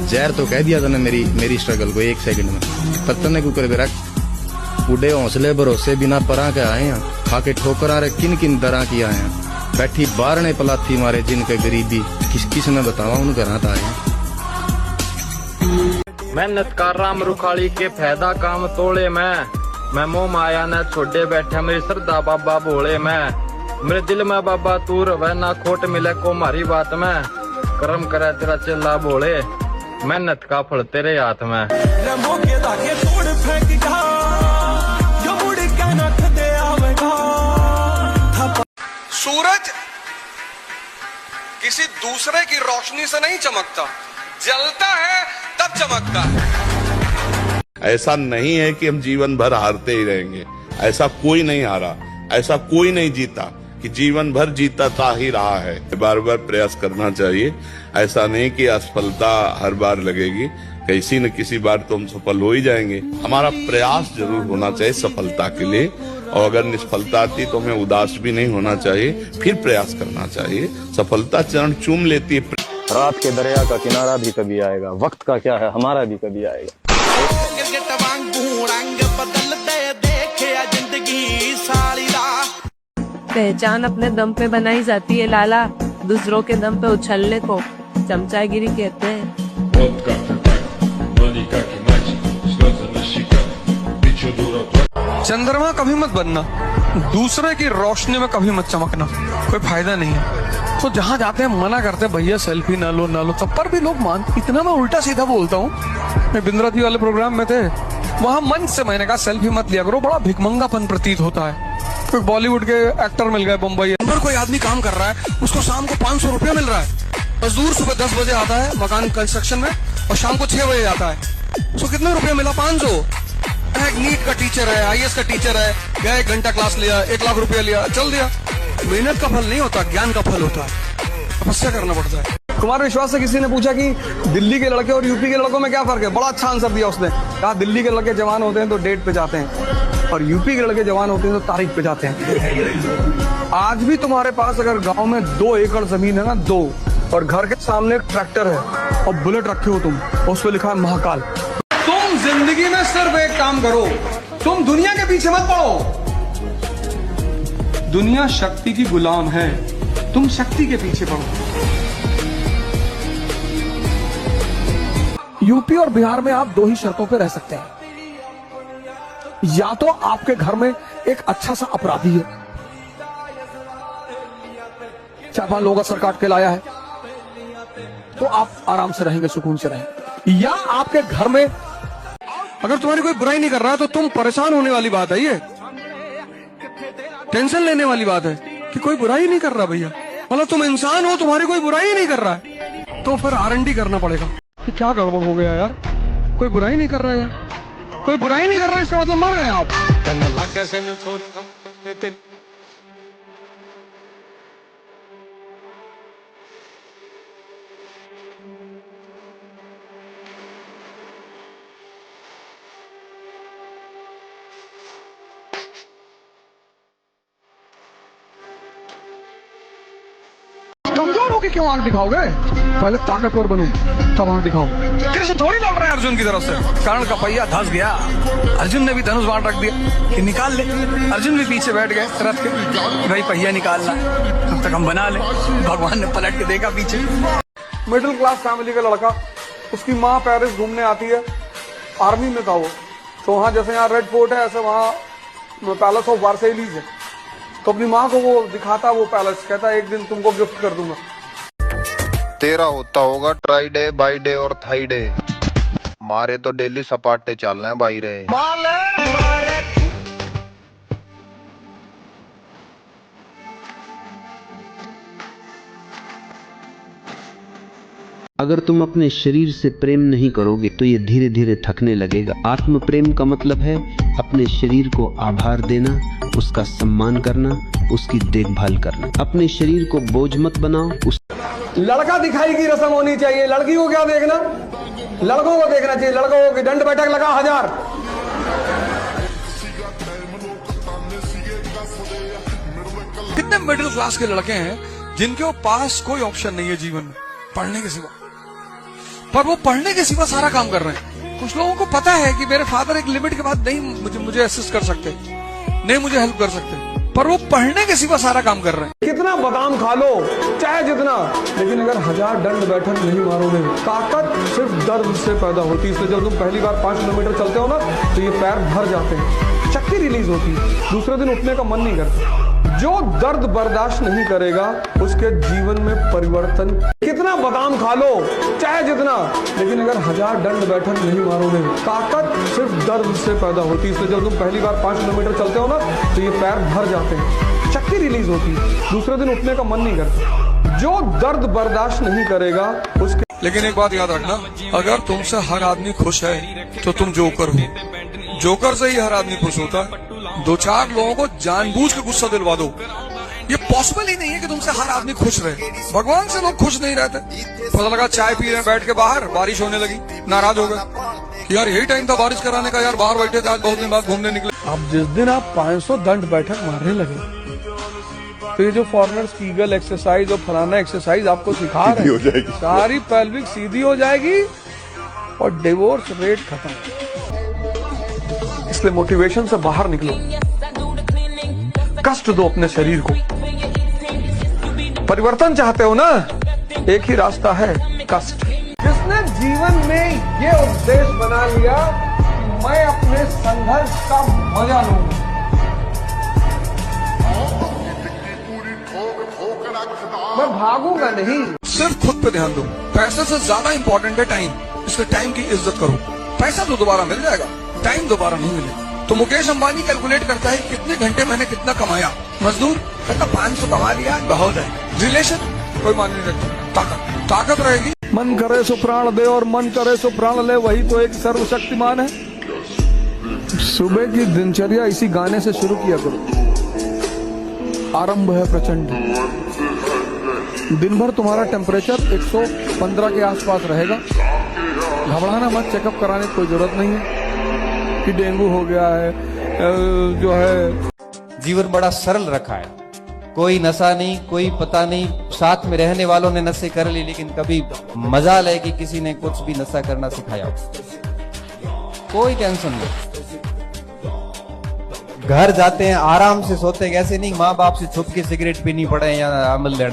जहर तो कह दिया तूने मेरी स्ट्रगल को 1 सेकंड में, पर तने क्यों कर रख उड़े हौसले भरोसे बिना परा के आए हैं, खा के ठोकरा रे किन किन दरा की आए हैं, बैठी बाहर ने पलाथी मारे जिनके गरीबी किस ने बतावा उन घर आए हैं। मेहनत कर राम रुखाली के फायदा काम तोड़े मैं मोह माया न छोड़े बैठा मेरी श्रद्धा बाबा बोले मैं, मेरे दिल में बाबा तू रवे ना खोट मिले को मारी बात में, कर्म करे तेरा चेला बोले मेहनत का फल तेरे हाथ में। सूरज किसी दूसरे की रोशनी से नहीं चमकता, जलता है तब चमकता है। ऐसा नहीं है कि हम जीवन भर हारते ही रहेंगे, ऐसा कोई नहीं हारा, ऐसा कोई नहीं जीता कि जीवन भर जीता ही रहा है। बार बार प्रयास करना चाहिए, ऐसा नहीं कि असफलता हर बार लगेगी, किसी न किसी बार तो हम सफल हो ही जाएंगे। हमारा प्रयास जरूर होना चाहिए सफलता के लिए, और अगर निष्फलता आती तो हमें उदास भी नहीं होना चाहिए, फिर प्रयास करना चाहिए। सफलता चरण चूम लेती है। रात के दरिया का किनारा भी कभी आएगा, वक्त का क्या है हमारा भी कभी आएगा। पहचान अपने दम पे बनाई जाती है लाला, दूसरों के दम पे उछलने को चमचागिरी कहते हैं। चंद्रमा कभी मत बनना, दूसरे की रोशनी में कभी मत चमकना, कोई फायदा नहीं है। तो जहाँ जाते हैं मना करते हैं भैया सेल्फी ना लो, तब पर भी लोग मानते। इतना मैं उल्टा सीधा बोलता हूँ। मैं बिंद्राती वाले प्रोग्राम में थे, वहाँ मंच से मैंने कहा सेल्फी मत लिया करो, बड़ा भिखमंगापन प्रतीत होता है। कोई बॉलीवुड के एक्टर मिल गए बम्बई, कोई आदमी काम कर रहा है, उसको शाम को 500 रुपया मिल रहा है। मजदूर सुबह 10 बजे आता है मकान कंस्ट्रक्शन में और शाम को 6 बजे आता है, उसको कितने रुपया मिला? 500। एक नीट का टीचर है, IAS का टीचर है, गया 1 घंटा क्लास लिया, 1 लाख रुपया लिया, चल दिया। मेहनत का फल नहीं होता, ज्ञान का फल होता है, तपस्या करना पड़ता है। कुमार विश्वास से किसी ने पूछा कि दिल्ली के लड़के और यूपी के लड़कों में क्या फर्क है, बड़ा अच्छा आंसर दिया उसने। कहा दिल्ली के लड़के जवान होते हैं तो डेट पे जाते हैं, और यूपी के लड़के जवान होते हैं तो तारीख पे जाते हैं। आज भी तुम्हारे पास अगर गांव में 2 एकड़ जमीन है ना, 2, और घर के सामने एक ट्रैक्टर है और बुलेट रखे हो तुम, उस पर लिखा है महाकाल। तुम जिंदगी में सिर्फ एक काम करो, तुम दुनिया के पीछे मत पड़ो। दुनिया शक्ति की गुलाम है, तुम शक्ति के पीछे पड़ो। यूपी और बिहार में आप 2 ही शर्तों पे रह सकते हैं, या तो आपके घर में एक अच्छा सा अपराधी है, 4-5 लोगों का सर काट के लाया है, तो आप आराम से रहेंगे, सुकून से रहेंगे। या आपके घर में अगर तुम्हारी कोई बुराई नहीं कर रहा है तो तुम परेशान होने वाली बात है, ये टेंशन लेने वाली बात है कि कोई बुराई नहीं कर रहा भैया, मतलब तुम इंसान हो, तुम्हारी कोई बुराई नहीं कर रहा है, तो फिर R&D करना पड़ेगा कि क्या गड़बड़ हो गया यार, कोई बुराई नहीं कर रहा है यार, कोई बुराई नहीं कर रहा है, इसका मतलब मर गए आप। कमजोर होके क्यों आंख दिखाओगे, पहले ताकतवर बनो तब आंख दिखाओ। कृष्ण थोड़ी लड़ रहा है अर्जुन की तरफ से, कर्ण का पहिया धंस गया, अर्जुन ने भी धनुष बाण रख दिया कि निकाल ले, अर्जुन भी पीछे बैठ गए रथ के, भाई पहिया निकालना तब तक हम बना ले। भगवान ने पलट के देखा पीछे। मिडिल क्लास फैमिली का लड़का, उसकी माँ पेरिस घूमने आती है, आर्मी में था वो, तो वहाँ जैसे यहाँ रेड फोर्ट है ऐसे वहाँ पैलेस ऑफ वर्सेलिस है, तो अपनी माँ को वो दिखाता वो पैलेस, कहता है एक दिन तुमको गिफ्ट कर दूंगा। तेरा होता होगा ट्राई डे, बाई डे और थाई डे, मारे तो डेली सपाटे चल रहे हैं भाई रे। अगर तुम अपने शरीर से प्रेम नहीं करोगे तो ये धीरे धीरे थकने लगेगा। आत्म प्रेम का मतलब है अपने शरीर को आभार देना, उसका सम्मान करना, उसकी देखभाल करना। अपने शरीर को बोझ मत बनाओ। लड़का दिखाई की रस्म होनी चाहिए, लड़की को क्या देखना, लड़कों को देखना चाहिए। लड़कों की दंड बैठक लगा 1000। कितने मिडिल क्लास के लड़के हैं जिनके पास कोई ऑप्शन नहीं है जीवन में पढ़ने के सिवा, पर वो पढ़ने के सिवा सारा काम कर रहे हैं। कुछ लोगों को पता है कि मेरे फादर एक लिमिट के बाद नहीं मुझे असिस्ट कर सकते, नहीं मुझे हेल्प कर सकते, पर वो पढ़ने के सिवा सारा काम कर रहे हैं। कितना बादाम खा लो, चाहे जितना, लेकिन अगर 1000 दंड बैठक नहीं मारोगे, ताकत सिर्फ दर्द से पैदा होती है। इसलिए जब तुम पहली बार 5 किलोमीटर चलते हो ना, तो ये पैर भर जाते हैं, शक्ति रिलीज होती है, दूसरे दिन उठने का मन नहीं करता। जो दर्द बर्दाश्त नहीं करेगा उसके जीवन में परिवर्तन। कितना बादाम खा लो, चाहे जितना, लेकिन अगर 1000 दंड बैठक नहीं मारोगे, ताकत सिर्फ दर्द से पैदा होती है। इसलिए जब तुम पहली बार 5 किलोमीटर चलते हो ना, तो ये पैर भर जाते हैं, शक्ति रिलीज होती है, दूसरे दिन उठने का मन नहीं करता। जो दर्द बर्दाश्त नहीं करेगा उसके। लेकिन एक बात याद रखना, अगर तुमसे हर आदमी खुश है तो तुम जोकर हो। जोकर से ही हर आदमी खुश होता है। 2-4 लोगों को जानबूझ के गुस्सा दिलवा दो, ये पॉसिबल ही नहीं है कि तुमसे हर आदमी खुश रहे। भगवान से लोग खुश नहीं रहते। पता लगा चाय पी रहे हैं बैठ के बाहर, बारिश होने लगी, नाराज हो गए, यार यही टाइम था बारिश कराने का, यार बाहर बैठे थे, आज बहुत दिन बाद घूमने निकले। अब जिस दिन आप 500 दंड बैठक मारने लगे, तो ये जो फॉरनर्स कीगल एक्सरसाइज और फलाना एक्सरसाइज आपको सिखा रहे हैं, सारी पेल्विक सीधी हो जाएगी और डिवोर्स रेट खत्म। इसलिए मोटिवेशन से बाहर निकलो, कष्ट दो अपने शरीर को। परिवर्तन चाहते हो ना, एक ही रास्ता है, कष्ट। जिसने जीवन में ये उद्देश्य बना लिया कि मैं अपने संघर्ष का मजा लूंगा, मैं भागूंगा नहीं। सिर्फ खुद पे ध्यान दो। पैसे से ज्यादा इंपॉर्टेंट है टाइम, इसलिए टाइम की इज्जत करो। पैसा तो दोबारा मिल जाएगा, टाइम दोबारा नहीं मिलेगा। तो मुकेश अंबानी कैलकुलेट करता है कितने घंटे मैंने कितना कमाया, मजदूर कहता 500 कमा लिया, बहुत है। रिलेशन कोई मान नहीं रखता, ताकत रहेगी। मन करे सो प्राण दे और मन करे सो प्राण ले, वही तो एक सर्वशक्तिमान है। सुबह की दिनचर्या इसी गाने से शुरू किया करो। आरंभ है प्रचंड। दिन भर तुम्हारा टेम्परेचर 115 के आसपास रहेगा। घबराना मत, चेकअप कराने की कोई जरूरत नहीं है कि डेंगू हो गया है, जो है। जीवन बड़ा सरल रखा है, कोई नशा नहीं, कोई पता नहीं। साथ में रहने वालों ने नशे कर ली, लेकिन कभी मजाल है कि किसी ने कुछ भी नशा करना सिखाया हो। कोई टेंशन नहीं, घर जाते हैं आराम से सोते हैं। ऐसे नहीं माँ बाप से छुप के सिगरेट पीनी पड़े या अमल लेना